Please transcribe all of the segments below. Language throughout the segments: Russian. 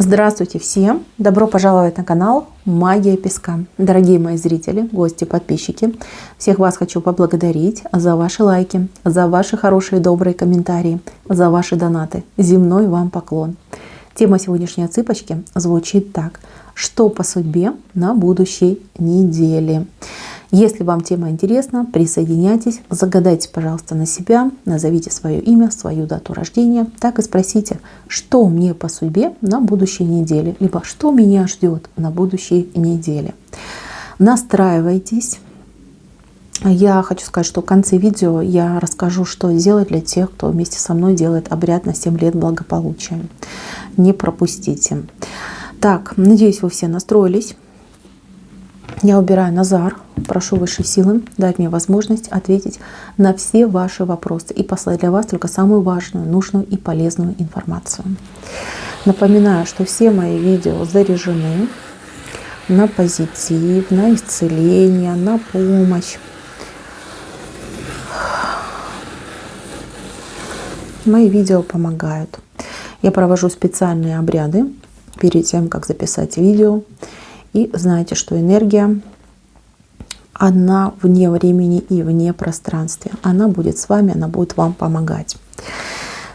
Здравствуйте всем! Добро пожаловать на канал Магия Песка. Дорогие мои зрители, гости, подписчики, всех вас хочу поблагодарить за ваши лайки, за ваши хорошие добрые комментарии, за ваши донаты. Земной вам поклон. Тема сегодняшней цыпочки звучит так. Что по судьбе на будущей неделе? Если вам тема интересна, присоединяйтесь, загадайте, пожалуйста, на себя, назовите свое имя, свою дату рождения, так и спросите, что мне по судьбе на будущей неделе, либо что меня ждет на будущей неделе. Настраивайтесь. Я хочу сказать, что в конце видео я расскажу, что сделать для тех, кто вместе со мной делает обряд на 7 лет благополучия. Не пропустите. Так, надеюсь, вы все настроились. Я убираю Назар, прошу высшей силы дать мне возможность ответить на все ваши вопросы и послать для вас только самую важную, нужную и полезную информацию. Напоминаю, что все мои видео заряжены на позитив, на исцеление, на помощь. Мои видео помогают. Я провожу специальные обряды перед тем, как записать видео. И знаете, что энергия, она вне времени и вне пространства. Она будет с вами, она будет вам помогать.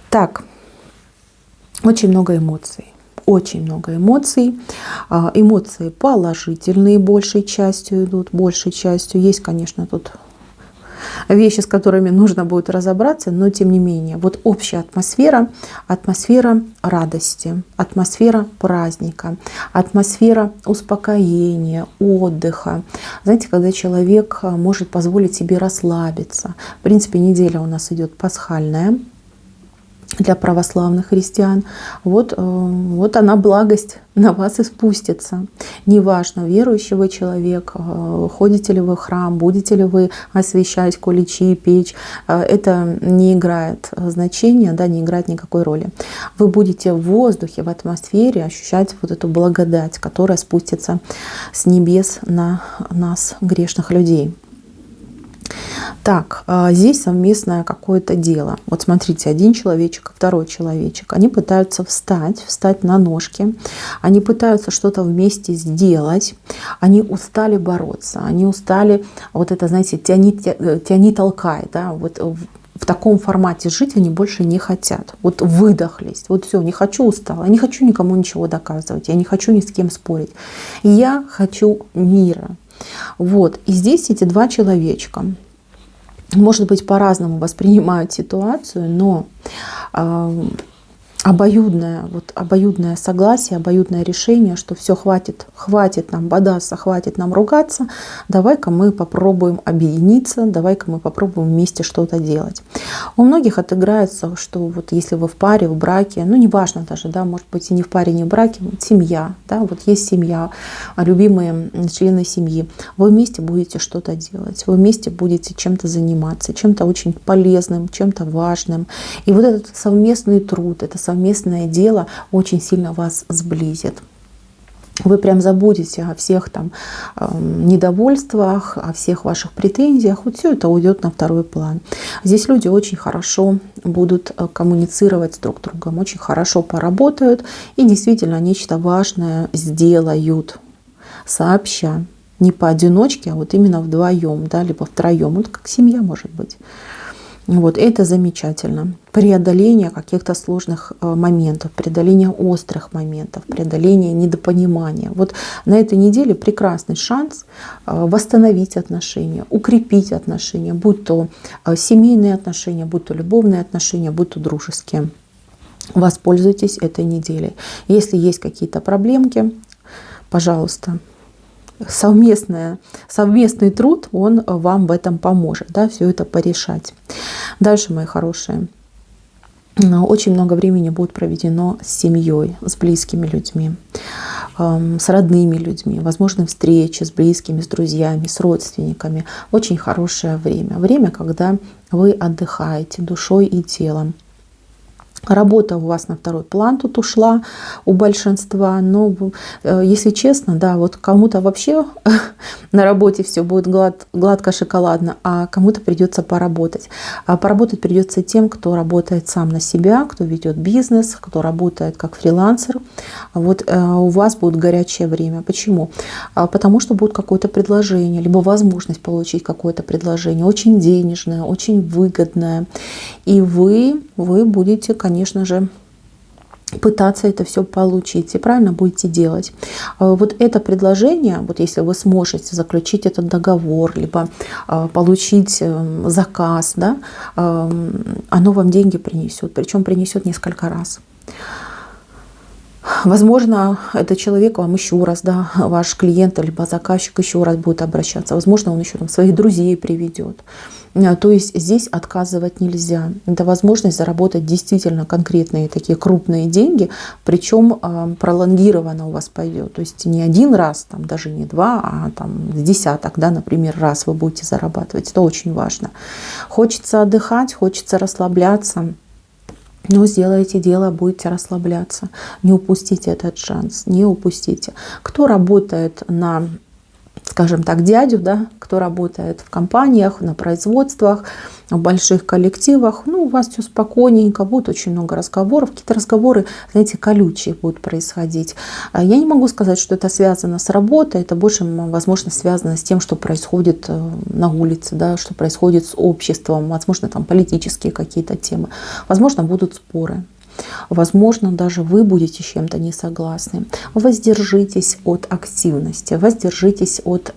Так, очень много эмоций. Очень много эмоций. Эмоции положительные большей частью идут. Большей частью. Есть, конечно, тут вещи, с которыми нужно будет разобраться, но тем не менее, вот общая атмосфера, атмосфера радости, атмосфера праздника, атмосфера успокоения, отдыха. Знаете, когда человек может позволить себе расслабиться. В принципе, неделя у нас идет пасхальная для православных христиан. Вот она, благость, на вас и спустится. Неважно, верующий вы человек, ходите ли вы в храм, будете ли вы освещать куличи, печь, это не играет значения, да, не играет никакой роли. Вы будете в воздухе, в атмосфере ощущать вот эту благодать, которая спустится с небес на нас, грешных людей. Так, здесь совместное какое-то дело. Вот смотрите, один человечек, второй человечек. Они пытаются встать на ножки. Они пытаются что-то вместе сделать. Они устали бороться. Они устали, вот это, знаете, тяни, толкай. Да? Вот в таком формате жить они больше не хотят. Вот выдохлись. Вот все, не хочу, устала. Я не хочу никому ничего доказывать. Я не хочу ни с кем спорить. Я хочу мира. Вот. И здесь эти два человечка, может быть, по-разному воспринимают ситуацию, но обоюдное согласие, обоюдное решение, что все, хватит нам бодаться, хватит нам ругаться, давай-ка мы попробуем объединиться, давай-ка мы попробуем вместе что-то делать. У многих отыграется, что вот если вы в паре, в браке, ну неважно даже, да, может быть и не в паре, не в браке, вот семья, да, вот есть семья, любимые члены семьи, вы вместе будете что-то делать, вы вместе будете чем-то заниматься, чем-то очень полезным, чем-то важным. И вот этот совместный труд, это совместное дело очень сильно вас сблизит. Вы прям забудете о всех там недовольствах, о всех ваших претензиях. Вот все это уйдет на второй план. Здесь люди очень хорошо будут коммуницировать с друг другом, очень хорошо поработают и действительно нечто важное сделают сообща. Не поодиночке, а вот именно вдвоем, да, либо втроем. Вот как семья может быть. Вот это замечательно. Преодоление каких-то сложных моментов, преодоление острых моментов, преодоление недопонимания. Вот на этой неделе прекрасный шанс восстановить отношения, укрепить отношения, будь то семейные отношения, будь то любовные отношения, будь то дружеские. Воспользуйтесь этой неделей. Если есть какие-то проблемки, пожалуйста, совместный труд, он вам в этом поможет, да, все это порешать. Дальше, мои хорошие, очень много времени будет проведено с семьей, с близкими людьми, с родными людьми, возможны встречи с близкими, с друзьями, с родственниками. Очень хорошее время. Время, когда вы отдыхаете душой и телом. Работа у вас на второй план тут ушла у большинства, но, если честно, да, вот кому-то вообще на работе все будет гладко шоколадно, а кому-то придется поработать. А поработать придется тем, кто работает сам на себя, кто ведет бизнес, кто работает как фрилансер. Вот у вас будет горячее время. Почему? Потому что будет какое-то предложение, либо возможность получить какое-то предложение, очень денежное, очень выгодное. И вы будете, конечно же, пытаться это все получить и правильно будете делать. Вот это предложение, вот если вы сможете заключить этот договор, либо получить заказ, да, оно вам деньги принесет, причем принесет несколько раз. Возможно, этот человек вам еще раз, да, ваш клиент либо заказчик еще раз будет обращаться. Возможно, он еще там своих друзей приведет. То есть здесь отказывать нельзя. Это возможность заработать действительно конкретные такие крупные деньги, причем пролонгированно у вас пойдет. То есть не один раз, там, даже не два, а там с десяток, да, например, раз вы будете зарабатывать. Это очень важно. Хочется отдыхать, хочется расслабляться. Но сделайте дело, будете расслабляться. Не упустите этот шанс, не упустите. Кто работает на, скажем так, дядю, да, кто работает в компаниях, на производствах, в больших коллективах, ну, у вас все спокойненько, будет очень много разговоров. Какие-то разговоры, знаете, колючие будут происходить. Я не могу сказать, что это связано с работой, это больше, возможно, связано с тем, что происходит на улице, да, что происходит с обществом, возможно, там политические какие-то темы, возможно, будут споры. Возможно, даже вы будете с чем-то не согласны. Воздержитесь от активности, воздержитесь от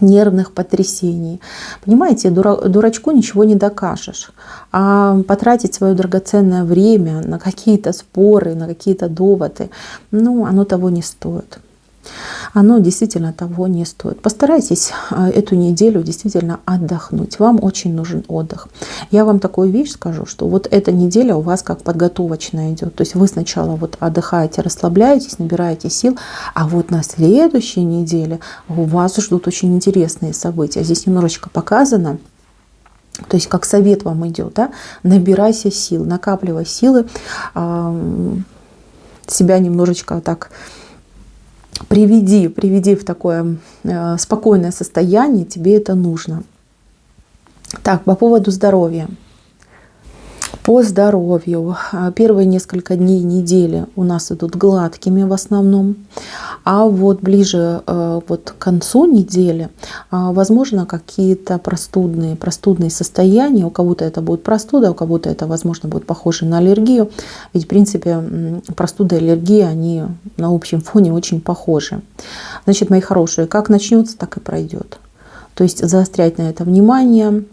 нервных потрясений. Понимаете, дурачку ничего не докажешь. А потратить свое драгоценное время на какие-то споры, на какие-то доводы, ну, оно того не стоит. Оно действительно того не стоит. Постарайтесь эту неделю действительно отдохнуть. Вам очень нужен отдых. Я вам такую вещь скажу, что вот эта неделя у вас как подготовочная идет. То есть вы сначала вот отдыхаете, расслабляетесь, набираете сил, а вот на следующей неделе у вас ждут очень интересные события. Здесь немножечко показано. То есть как совет вам идет, да? Набирайся сил, накапливай силы, себя немножечко так приведи в такое спокойное состояние, тебе это нужно. Так, по поводу здоровья. По здоровью. Первые несколько дней недели у нас идут гладкими в основном. А вот ближе вот к концу недели, возможно, какие-то простудные состояния. У кого-то это будет простуда, у кого-то это, возможно, будет похоже на аллергию. Ведь, в принципе, простуда и аллергия, они на общем фоне очень похожи. Значит, мои хорошие, как начнется, так и пройдет. То есть заострять на это внимание,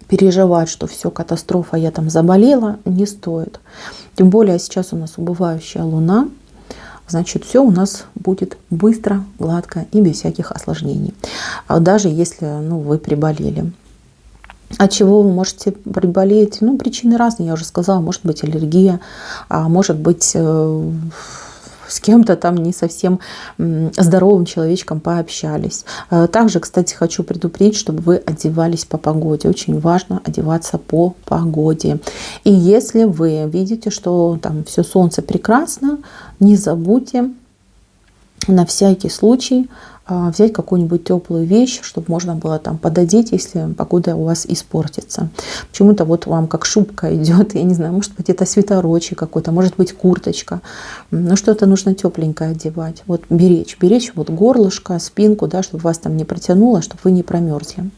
переживать, что все, катастрофа, я там заболела, не стоит. Тем более сейчас у нас убывающая луна, значит, все у нас будет быстро, гладко и без всяких осложнений. Даже если вы приболели. От чего вы можете приболеть? Причины разные, я уже сказала. Может быть аллергия, может быть с кем-то там не совсем здоровым человечком пообщались. Также, кстати, хочу предупредить, чтобы вы одевались по погоде. Очень важно одеваться по погоде. И если вы видите, что там все солнце прекрасно, не забудьте на всякий случай взять какую-нибудь теплую вещь, чтобы можно было там пододеть, если погода у вас испортится. Почему-то вот вам как шубка идет, я не знаю, может быть это свитерочек какой-то, может быть курточка, но что-то нужно тепленькое одевать. Вот беречь вот горлышко, спинку, да, чтобы вас там не протянуло, чтобы вы не промерзли.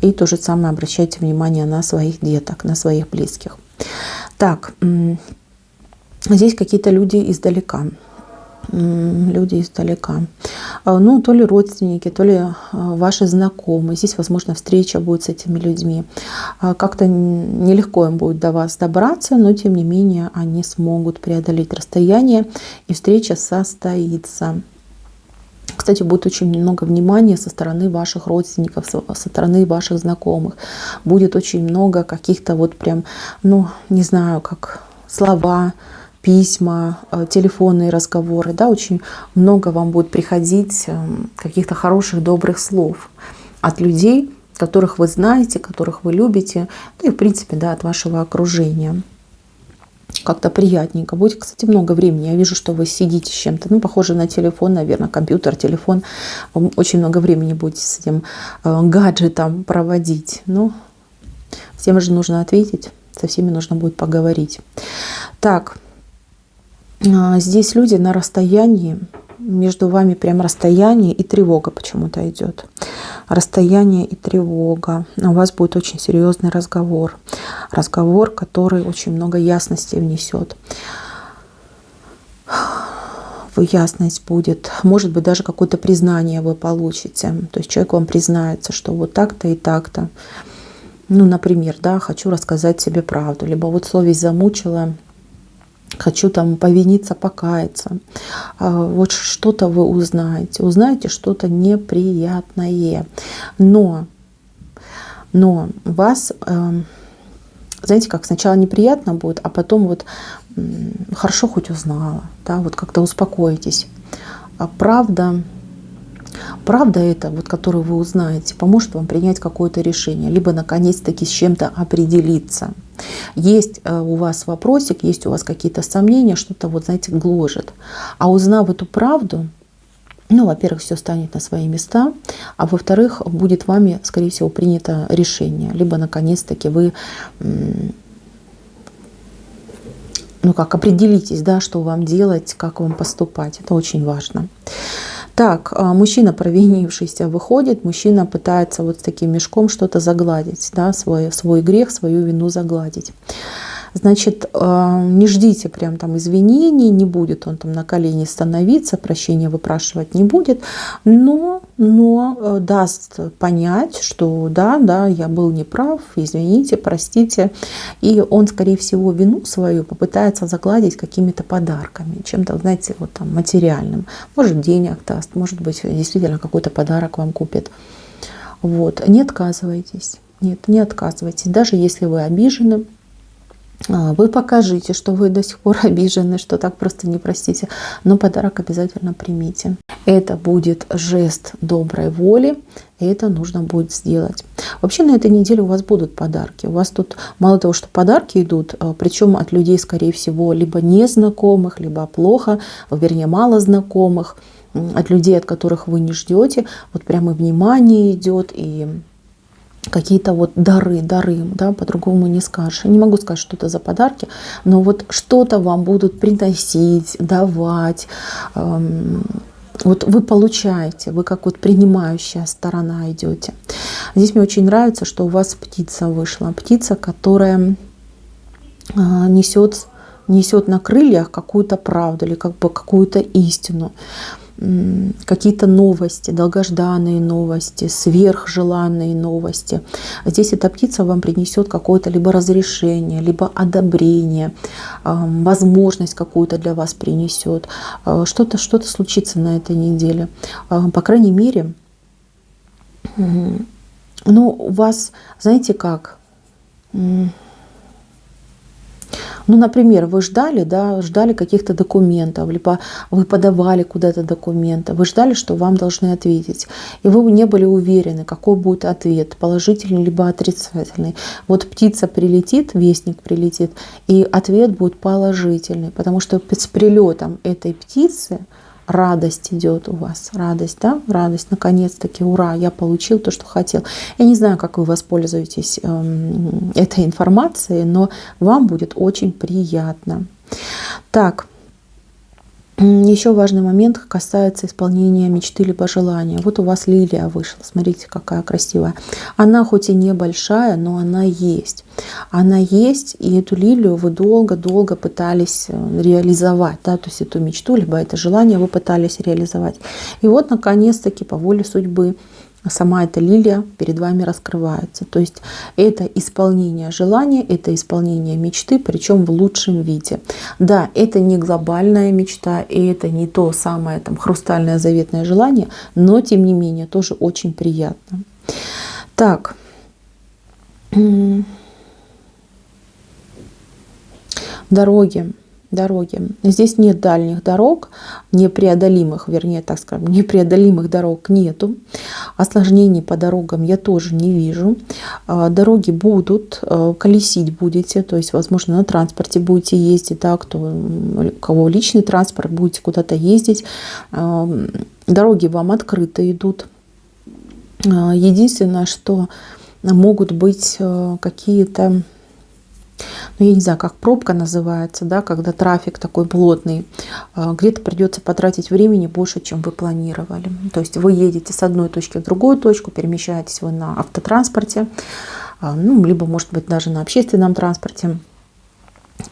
И то же самое обращайте внимание на своих деток, на своих близких. Так, здесь какие-то люди издалека. То ли родственники, то ли ваши знакомые. Здесь, возможно, встреча будет с этими людьми. Как-то нелегко им будет до вас добраться, но тем не менее они смогут преодолеть расстояние, и встреча состоится. Кстати, будет очень много внимания со стороны ваших родственников, со стороны ваших знакомых. Будет очень много каких-то вот прям, не знаю, как слова, письма, телефонные разговоры, да, очень много вам будет приходить каких-то хороших, добрых слов от людей, которых вы знаете, которых вы любите, и, в принципе, да, от вашего окружения. как-то приятненько. Будет, кстати, много времени. Я вижу, что вы сидите с чем-то, ну, похоже на телефон, наверное, компьютер, телефон. Вы очень много времени будете с этим гаджетом проводить. Ну, всем же нужно ответить, со всеми нужно будет поговорить. Так, здесь люди на расстоянии, между вами прям расстояние и тревога почему-то идет. Расстояние и тревога. У вас будет очень серьезный разговор. Разговор, который очень много ясности внесет. Ясность будет. Может быть, даже какое-то признание вы получите. То есть человек вам признается, что вот так-то и так-то. Ну, например, да, хочу рассказать себе правду. Либо вот совесть замучила, хочу там повиниться, покаяться. Вот что-то вы узнаете. Узнаете что-то неприятное. Но вас, знаете, как сначала неприятно будет, а потом вот хорошо хоть узнала. Да, вот как-то успокоитесь. А правда эта, вот, которую вы узнаете, поможет вам принять какое-то решение, либо наконец-таки с чем-то определиться. Есть у вас вопросик, есть у вас какие-то сомнения, что-то, вот, знаете, гложет. А узнав эту правду, ну, во-первых, все станет на свои места, а во-вторых, будет вами, скорее всего, принято решение, либо наконец-таки вы, ну, как определитесь, да, что вам делать, как вам поступать. Это очень важно. Так, мужчина, провинившийся, выходит, мужчина пытается вот с таким мешком что-то загладить, да, свой грех, свою вину загладить. Значит, не ждите прям там извинений, не будет он там на колени становиться, прощения выпрашивать не будет, но даст понять, что да, я был неправ, извините, простите. И он, скорее всего, вину свою попытается загладить какими-то подарками, чем-то, знаете, вот там материальным. Может, денег даст, может быть, действительно какой-то подарок вам купит. Вот. Не отказывайтесь. Нет, не отказывайтесь. Даже если вы обижены, вы покажите, что вы до сих пор обижены, что так просто не простите, но подарок обязательно примите. Это будет жест доброй воли, и это нужно будет сделать. Вообще на этой неделе у вас будут подарки. У вас тут мало того, что подарки идут, причем от людей, скорее всего, либо незнакомых, либо плохо, вернее, мало знакомых, от людей, от которых вы не ждете. Вот прямо внимание идет и какие-то вот дары, да, по-другому не скажешь. Я не могу сказать, что это за подарки, но вот что-то вам будут приносить, давать. Вот вы получаете, вы как вот принимающая сторона идете. Здесь мне очень нравится, что у вас птица вышла. Птица, которая несет на крыльях какую-то правду или как бы какую-то истину. Какие-то новости, долгожданные новости, сверхжеланные новости. Здесь эта птица вам принесет какое-то либо разрешение, либо одобрение, возможность какую-то для вас принесет. Что-то случится на этой неделе. По крайней мере, ну, у вас, знаете как, ну, например, вы ждали каких-то документов, либо вы подавали куда-то документы, вы ждали, что вам должны ответить, и вы не были уверены, какой будет ответ, положительный либо отрицательный. Вот птица прилетит, вестник прилетит, и ответ будет положительный, потому что с прилетом этой птицы радость идет у вас, радость, да, радость, наконец-таки, ура, я получил то, что хотел. Я не знаю, как вы воспользуетесь этой информацией, но вам будет очень приятно. Так, еще важный момент касается исполнения мечты либо желания. Вот у вас лилия вышла, смотрите, какая красивая. Она хоть и небольшая, но она есть. Она есть, и эту лилию вы долго-долго пытались реализовать, да, то есть эту мечту, либо это желание вы пытались реализовать. И вот, наконец-таки, по воле судьбы, сама эта лилия перед вами раскрывается. То есть это исполнение желания, это исполнение мечты, причем в лучшем виде. Да, это не глобальная мечта, и это не то самое там хрустальное заветное желание, но тем не менее тоже очень приятно. Так. Дороги. дороги. Здесь нет дальних дорог, непреодолимых, вернее, так скажем, непреодолимых дорог нету. Осложнений по дорогам я тоже не вижу. Дороги будут, колесить будете, то есть, возможно, на транспорте будете ездить, да, у кого личный транспорт, будете куда-то ездить. Дороги вам открыто идут. Единственное, что могут быть какие-то, ну, я не знаю, как пробка называется, да, когда трафик такой плотный, где-то придется потратить времени больше, чем вы планировали. То есть вы едете с одной точки в другую точку, перемещаетесь вы на автотранспорте, ну, либо, может быть, даже на общественном транспорте.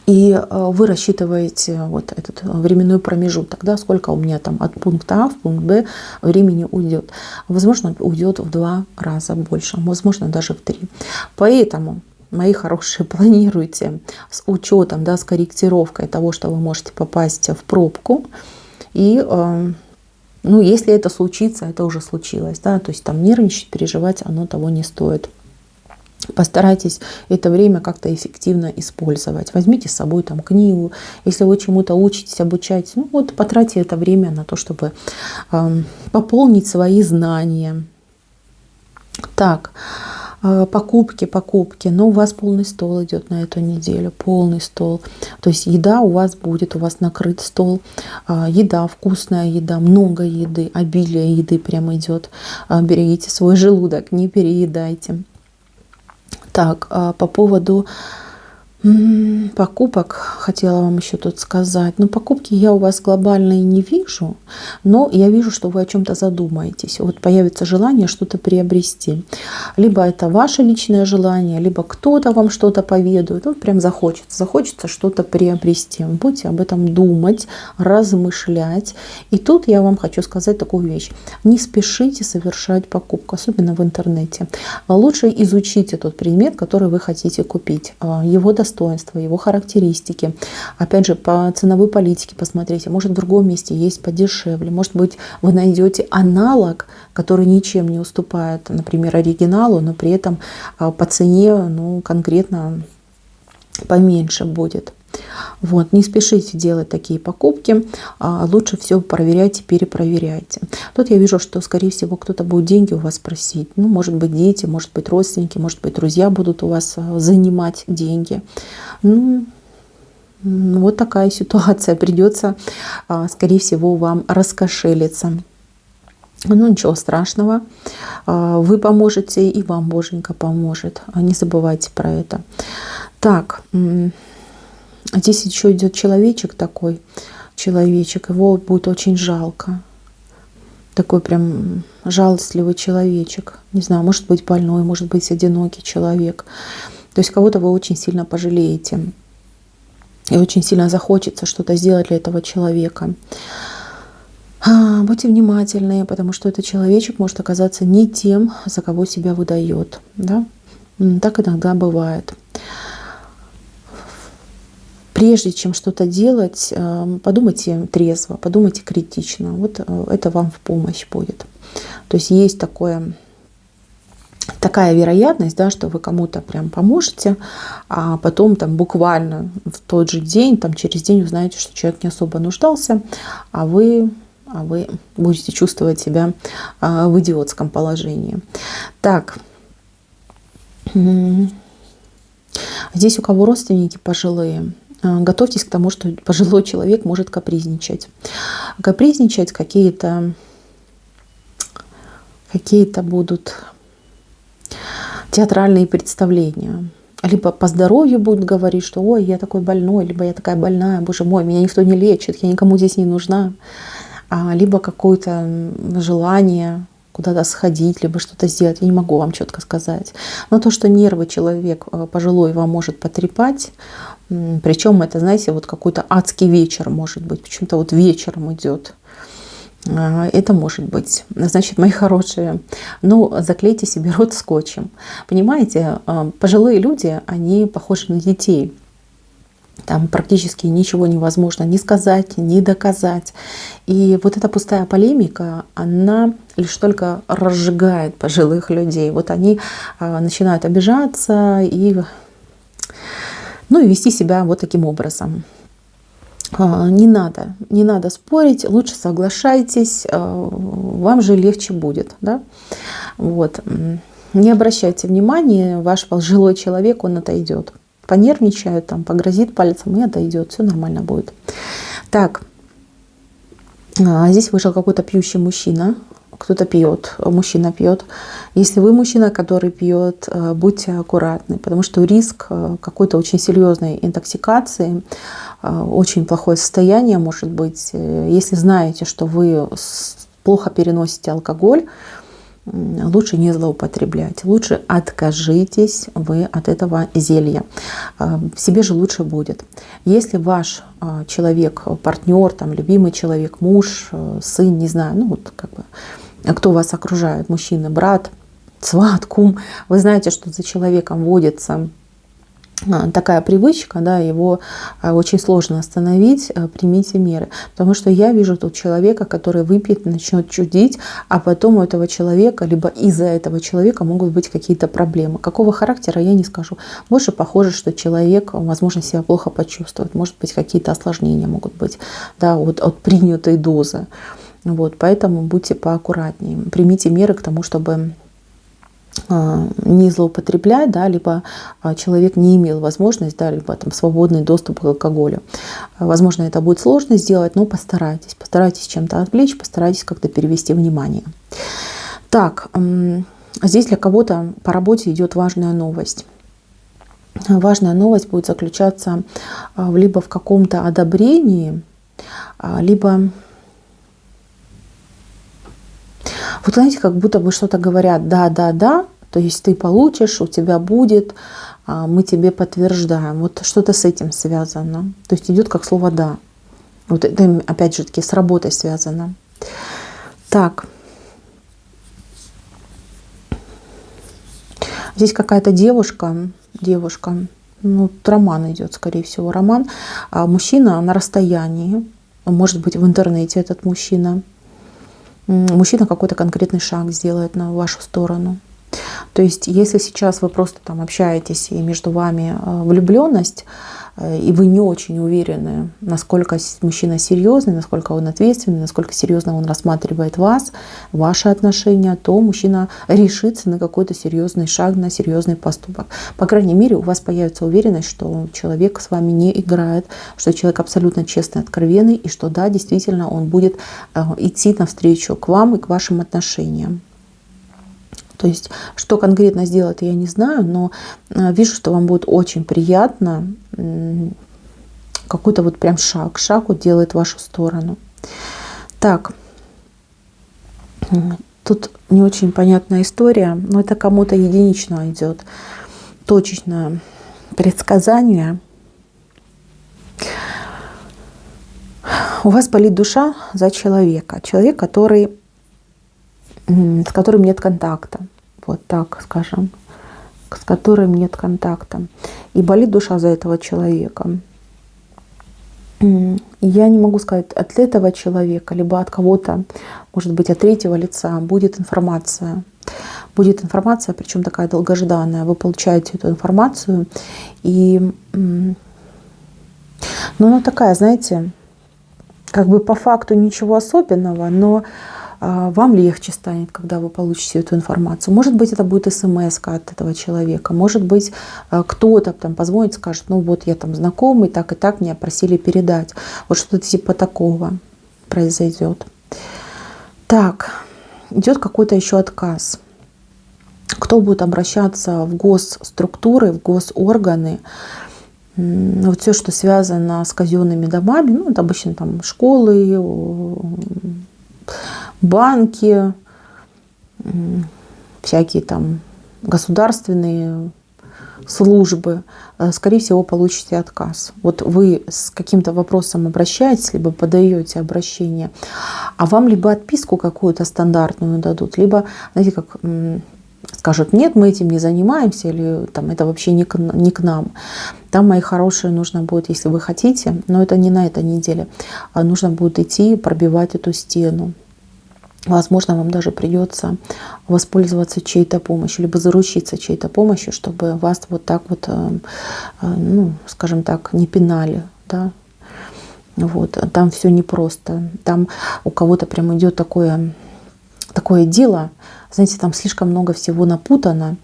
И вы рассчитываете вот этот временной промежуток, да, сколько у меня там от пункта А в пункт Б времени уйдет. Возможно, уйдет в 2 раза больше, возможно, даже в 3. Поэтому, мои хорошие, планируйте с учетом, да, с корректировкой того, что вы можете попасть в пробку. И, ну, если это случится, это уже случилось, да, то есть там нервничать, переживать, оно того не стоит. Постарайтесь это время как-то эффективно использовать. Возьмите с собой там книгу. Если вы чему-то учитесь, обучаетесь, ну вот потратьте это время на то, чтобы пополнить свои знания. Так, покупки. Но у вас полный стол идет на эту неделю. Полный стол. То есть еда у вас будет, у вас накрыт стол. Еда, вкусная еда, много еды, обилие еды прям идет. Берегите свой желудок, не переедайте. Так, по поводу покупок хотела вам еще тут сказать. Ну, покупки я у вас глобальные не вижу, но я вижу, что вы о чем-то задумаетесь. Вот появится желание что-то приобрести. Либо это ваше личное желание, либо кто-то вам что-то поведает. Вот прям захочется что-то приобрести. Будете об этом думать, размышлять. И тут я вам хочу сказать такую вещь. Не спешите совершать покупку, особенно в интернете. Лучше изучите тот предмет, который вы хотите купить. Его достоинства, его характеристики. Опять же, по ценовой политике посмотрите. Может, в другом месте есть подешевле. Может быть, вы найдете аналог, который ничем не уступает, например, оригиналу, но при этом по цене, ну, конкретно поменьше будет. Вот, не спешите делать такие покупки, лучше все проверяйте, перепроверяйте. Тут я вижу, что, скорее всего, кто-то будет деньги у вас просить. Ну, может быть, дети, может быть, родственники, может быть, друзья будут у вас занимать деньги. Ну, вот такая ситуация. Придется, скорее всего, вам раскошелиться. Ну, ничего страшного. Вы поможете, и вам Боженька поможет. Не забывайте про это. Так, здесь еще идет человечек такой. Человечек. Его будет очень жалко. Такой прям жалостливый человечек. Не знаю, может быть больной, может быть одинокий человек. То есть кого-то вы очень сильно пожалеете. И очень сильно захочется что-то сделать для этого человека. Будьте внимательны, потому что этот человечек может оказаться не тем, за кого себя выдает. Да? Так иногда бывает. Прежде чем что-то делать, подумайте трезво, подумайте критично. Вот это вам в помощь будет. То есть есть такая вероятность, да, что вы кому-то прям поможете, а потом там буквально в тот же день, там через день узнаете, что человек не особо нуждался, а вы будете чувствовать себя в идиотском положении. Так, здесь у кого родственники пожилые, готовьтесь к тому, что пожилой человек может капризничать. Капризничать какие-то будут театральные представления. Либо по здоровью будут говорить, что ой, я такой больной, либо я такая больная, боже мой, меня никто не лечит, я никому здесь не нужна. Либо какое-то желание куда-то сходить, либо что-то сделать. Я не могу вам четко сказать. Но то, что нервы человек пожилой вам может потрепать, причем это, знаете, вот какой-то адский вечер может быть, почему-то вот вечером идет. Это может быть. Значит, мои хорошие, ну, заклейте себе рот скотчем. Понимаете, пожилые люди, они похожи на детей. Там практически ничего невозможно ни сказать, ни доказать. И вот эта пустая полемика, она лишь только разжигает пожилых людей. Вот они начинают обижаться и вести себя вот таким образом. Не надо спорить, лучше соглашайтесь, вам же легче будет. Да? Вот. Не обращайте внимания, ваш пожилой человек, он отойдет. Понервничает, там, погрозит пальцем и отойдет, все нормально будет. Так, здесь вышел какой-то пьющий мужчина. Кто-то пьет, мужчина пьет. Если вы мужчина, который пьет, будьте аккуратны, потому что риск какой-то очень серьезной интоксикации, очень плохое состояние может быть. Если знаете, что вы плохо переносите алкоголь, лучше не злоупотреблять, лучше откажитесь вы от этого зелья. Себе же лучше будет. Если ваш человек, партнер, там, любимый человек, муж, сын, не знаю, ну вот как бы, кто вас окружает, мужчина, брат, сват, кум, вы знаете, что за человеком водится такая привычка, да, его очень сложно остановить, примите меры. Потому что я вижу тут человека, который выпьет, начнет чудить, а потом у этого человека, либо из-за этого человека могут быть какие-то проблемы. Какого характера, я не скажу. Больше похоже, что человек, возможно, себя плохо почувствует. Может быть, какие-то осложнения могут быть, да, от принятой дозы. Вот, поэтому будьте поаккуратнее. Примите меры к тому, чтобы не злоупотреблять, да, либо человек не имел возможность, да, либо там свободный доступ к алкоголю. Возможно, это будет сложно сделать, но постарайтесь. Постарайтесь чем-то отвлечь, постарайтесь как-то перевести внимание. Так, здесь для кого-то по работе идет важная новость. Важная новость будет заключаться либо в каком-то одобрении, либо... Вот знаете, как будто бы что-то говорят «да, да, да», то есть ты получишь, у тебя будет, мы тебе подтверждаем. Вот что-то с этим связано. То есть идет как слово «да». Вот это опять же таки с работой связано. Так. Здесь какая-то девушка, ну, роман идет, скорее всего, роман. Мужчина на расстоянии, может быть, в интернете этот мужчина какой-то конкретный шаг сделает на вашу сторону. То есть, если сейчас вы просто там общаетесь, и между вами влюбленность, и вы не очень уверены, насколько мужчина серьезный, насколько он ответственный, насколько серьезно он рассматривает вас, ваши отношения, то мужчина решится на какой-то серьезный шаг, на серьезный поступок. По крайней мере, у вас появится уверенность, что человек с вами не играет, что человек абсолютно честный, откровенный, и что да, действительно, он будет идти навстречу к вам и к вашим отношениям. То есть, что конкретно сделать, я не знаю, но вижу, что вам будет очень приятно. Какой-то вот прям шаг вот делает в вашу сторону. Так, тут не очень понятная история, но это кому-то единично идет. Точечное предсказание. У вас болит душа за человека. Человек, с которым нет контакта. Вот так скажем. С которым нет контакта. И болит душа за этого человека. Я не могу сказать, от этого человека, либо от кого-то, может быть, от третьего лица будет информация. Будет информация, причем такая долгожданная. Вы получаете эту информацию. И ну, она такая, знаете, как бы по факту ничего особенного, но вам легче станет, когда вы получите эту информацию. Может быть, это будет смс-ка от этого человека. Может быть, кто-то там позвонит, скажет, ну вот я там знакомый, так и так меня просили передать. Вот что-то типа такого произойдет. Так, идет какой-то еще отказ. Кто будет обращаться в госструктуры, в госорганы, вот все, что связано с казенными домами, ну, это обычно там школы, банки, всякие там государственные службы, скорее всего, получите отказ. Вот вы с каким-то вопросом обращаетесь, либо подаете обращение, а вам либо отписку какую-то стандартную дадут, либо, знаете, как скажут, нет, мы этим не занимаемся, или там, это вообще не к нам. Там, мои хорошие, нужно будет, если вы хотите, но это не на этой неделе, нужно будет идти пробивать эту стену. Возможно, вам даже придется воспользоваться чьей-то помощью, либо заручиться чьей-то помощью, чтобы вас вот так вот, ну, скажем так, не пинали. Да? Вот, там все непросто. Там у кого-то прям идет такое дело, знаете, там слишком много всего напутано,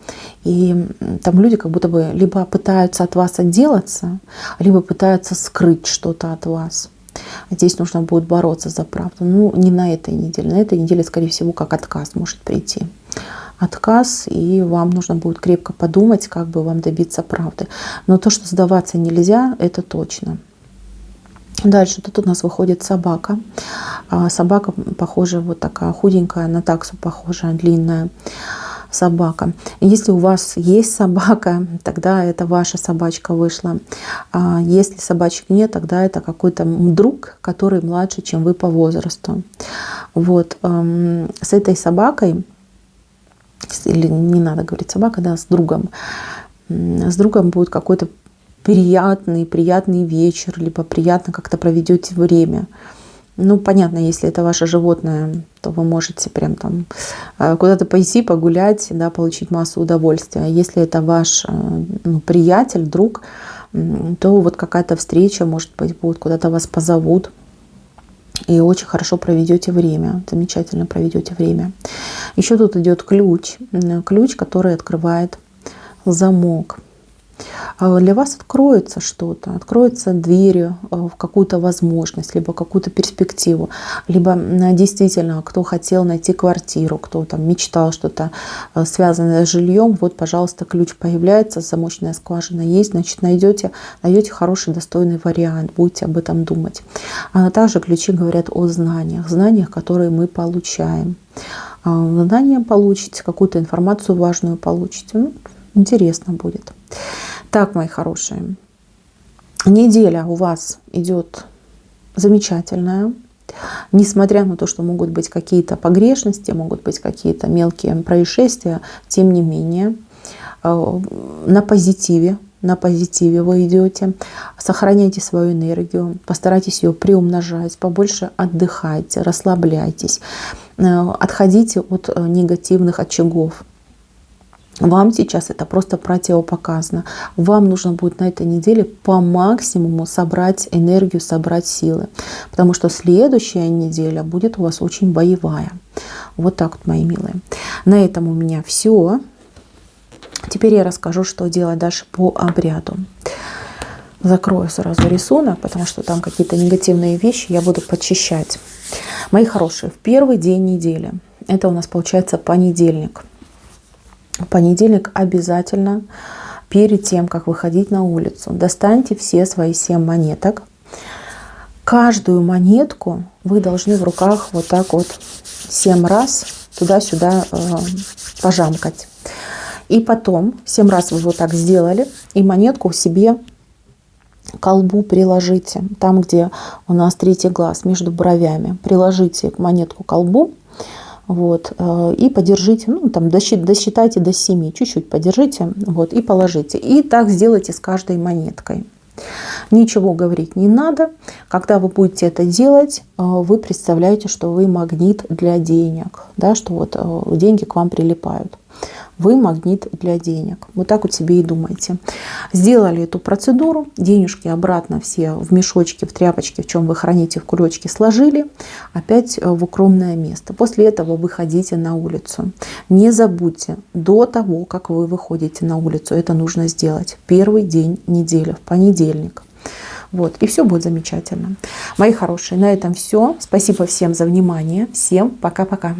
и там люди как будто бы либо пытаются от вас отделаться, либо пытаются скрыть что-то от вас. Здесь нужно будет бороться за правду. Ну, не на этой неделе. На этой неделе, скорее всего, как отказ может прийти. Отказ, и вам нужно будет крепко подумать, как бы вам добиться правды. Но то, что сдаваться нельзя, это точно. Дальше тут у нас выходит собака. Собака похожая, вот такая худенькая, на таксу похожая, длинная собака. Если у вас есть собака, тогда это ваша собачка вышла. А если собачек нет, тогда это какой-то друг, который младше, чем вы по возрасту. Вот. С этой собакой, или не надо говорить собака, да, с другом будет какой-то приятный вечер, либо приятно как-то проведете время. Ну, понятно, если это ваше животное, то вы можете прям там куда-то пойти, погулять, да, получить массу удовольствия. А если это ваш приятель, друг, то вот какая-то встреча, может быть, будет, куда-то вас позовут. И очень хорошо проведете время, замечательно проведете время. Еще тут идет ключ, который открывает замок. Для вас откроется что-то, откроется дверь в какую-то возможность, либо какую-то перспективу, либо действительно, кто хотел найти квартиру, кто там мечтал что-то связанное с жильем, вот, пожалуйста, ключ появляется, замочная скважина есть, значит, найдете хороший, достойный вариант, будете об этом думать. А также ключи говорят о знаниях, которые мы получаем. Знания получите, какую-то информацию важную получите. Ну, интересно будет. Так, мои хорошие, неделя у вас идет замечательная. Несмотря на то, что могут быть какие-то погрешности, могут быть какие-то мелкие происшествия, тем не менее, на позитиве вы идете. Сохраняйте свою энергию, постарайтесь ее приумножать, побольше отдыхайте, расслабляйтесь, отходите от негативных очагов. Вам сейчас это просто противопоказано. Вам нужно будет на этой неделе по максимуму собрать энергию, собрать силы. Потому что следующая неделя будет у вас очень боевая. Вот так вот, мои милые. На этом у меня все. Теперь я расскажу, что делать дальше по обряду. Закрою сразу рисунок, потому что там какие-то негативные вещи я буду подчищать. Мои хорошие, в первый день недели, это у нас получается понедельник. В понедельник обязательно перед тем, как выходить на улицу, достаньте все свои 7 монеток. Каждую монетку вы должны в руках вот так вот 7 раз туда-сюда пожамкать. И потом 7 раз вы вот так сделали, и монетку себе к колбу приложите. Там, где у нас третий глаз, между бровями. Приложите монетку к колбу. Вот, и подержите, ну, там, досчитайте до 7, чуть-чуть подержите, вот, и положите. И так сделайте с каждой монеткой. Ничего говорить не надо. Когда вы будете это делать, вы представляете, что вы магнит для денег, да, что вот деньги к вам прилипают. Вы магнит для денег. Вот так вот себе и думайте. Сделали эту процедуру, денежки обратно все в мешочки, в тряпочки, в чем вы храните, в кулечки сложили, опять в укромное место. После этого выходите на улицу. Не забудьте, до того, как вы выходите на улицу, это нужно сделать. Первый день недели, в понедельник. Вот, и все будет замечательно. Мои хорошие, на этом все. Спасибо всем за внимание. Всем пока-пока.